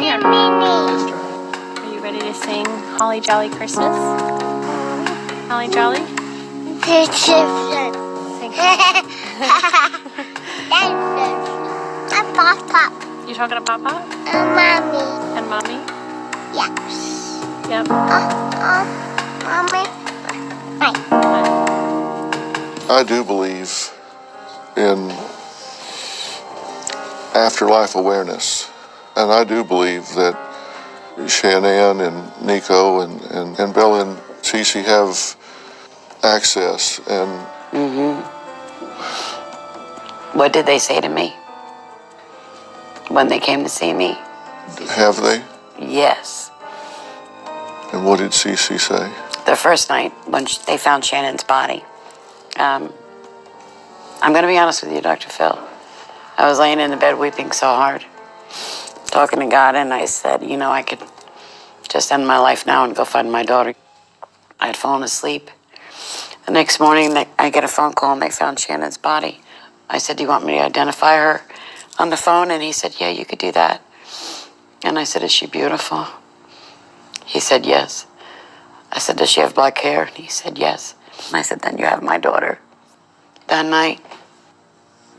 Here. Are you ready to sing Holly Jolly Christmas? Holly Jolly? Sing. Pop. You talking to Papa? Mommy. And Mommy? Yes. Yep. Mommy. I do believe in afterlife awareness, and I do believe that Shannan and Nico and Bella and Cece have access. And What did they say to me when they came to see me? have they? Yes. And what did Cece say? The first night when they found Shannon's body. I'm going to be honest with you, Dr. Phil. I was laying in the bed weeping so hard, talking to God, and I said, you know, I could just end my life now and go find my daughter. I had fallen asleep. The next morning, I get a phone call, and they found Shannon's body. I said, do you want me to identify her on the phone? And he said, yeah, you could do that. And I said, is she beautiful? He said, yes. I said, does she have black hair? And he said, yes. And I said, then you have my daughter. That night,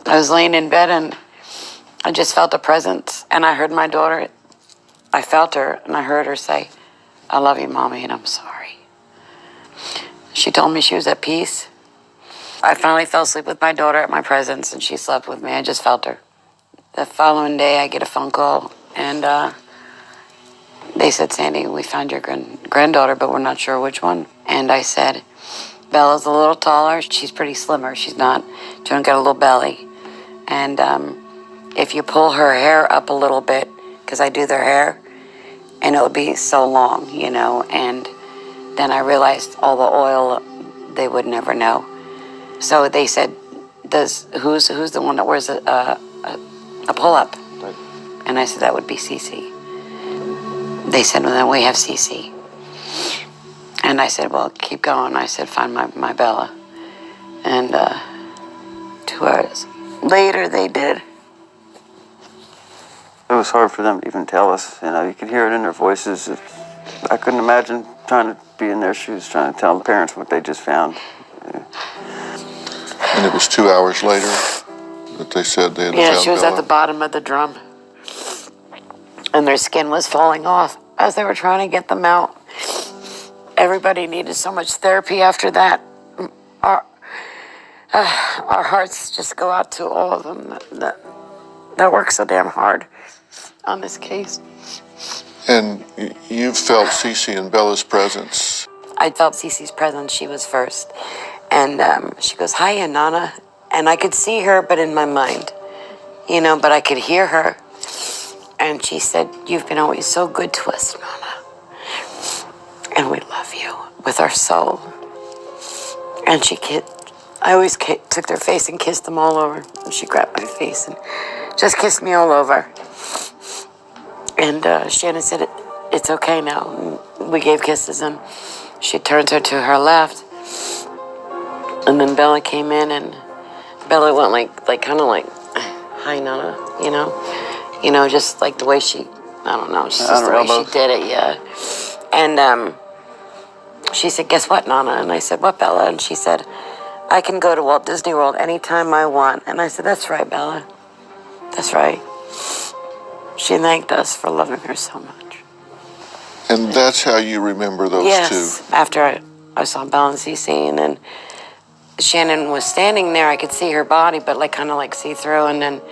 I was laying in bed, and I just felt a presence, and I heard my daughter. I felt her, and I heard her say, I love you, Mommy, and I'm sorry. She told me she was at peace. I finally fell asleep with my daughter at my presence, and she slept with me. I just felt her. The following day, I get a phone call, and they said, Sandy, we found your granddaughter, but we're not sure which one. And I said, Bella's a little taller. She's pretty slimmer. She don't get a little belly. And if you pull her hair up a little bit, because I do their hair, and it would be so long, you know. And then I realized all the oil, they would never know. So they said, who's the one that wears a pull-up? And I said, that would be Cece. They said, well, then we have Cece. And I said, well, keep going. I said, find my Bella. And 2 hours later, they did. It was hard for them to even tell us. You know, you could hear it in their voices. I couldn't imagine trying to be in their shoes, trying to tell the parents what they just found. Yeah. And it was 2 hours later that they said they had found she was Bella. at the bottom of the drum. And their skin was falling off as they were trying to get them out. Everybody needed so much therapy after that. Our hearts just go out to all of them that work so damn hard on this case. And you felt Cece and Bella's presence. I felt Cece's presence. She was first. And she goes, hiya, Nana. And I could see her, but in my mind, you know, but I could hear her. And she said, you've been always so good to us, Nana. And we love you with our soul. And I always took their face and kissed them all over. And she grabbed my face and just kissed me all over. And Shannan said, it's okay now. And we gave kisses, and she turns her to her left. And then Bella came in, and Bella went like kind of like, hi, Nana, you know. You know, just like the way she, I don't know, just the way she did it, yeah. And she said, guess what, Nana? And I said, what, Bella? And she said, I can go to Walt Disney World anytime I want. And I said, that's right, Bella. That's right. She thanked us for loving her so much. And that's how you remember those two? After I saw Bella and Cece, and then Shannan was standing there. I could see her body, but like kind of like see-through, and then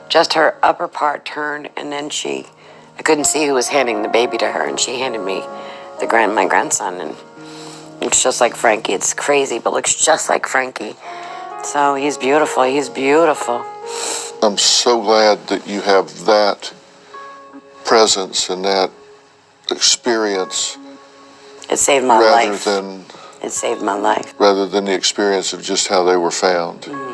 just her upper part turned, and then I couldn't see who was handing the baby to her, and she handed me my grandson, and it's just like Frankie. It's crazy, but looks just like Frankie. So he's beautiful. He's beautiful. I'm so glad that you have that presence and that experience. It saved my life. It saved my life. Rather than the experience of just how they were found. Mm-hmm.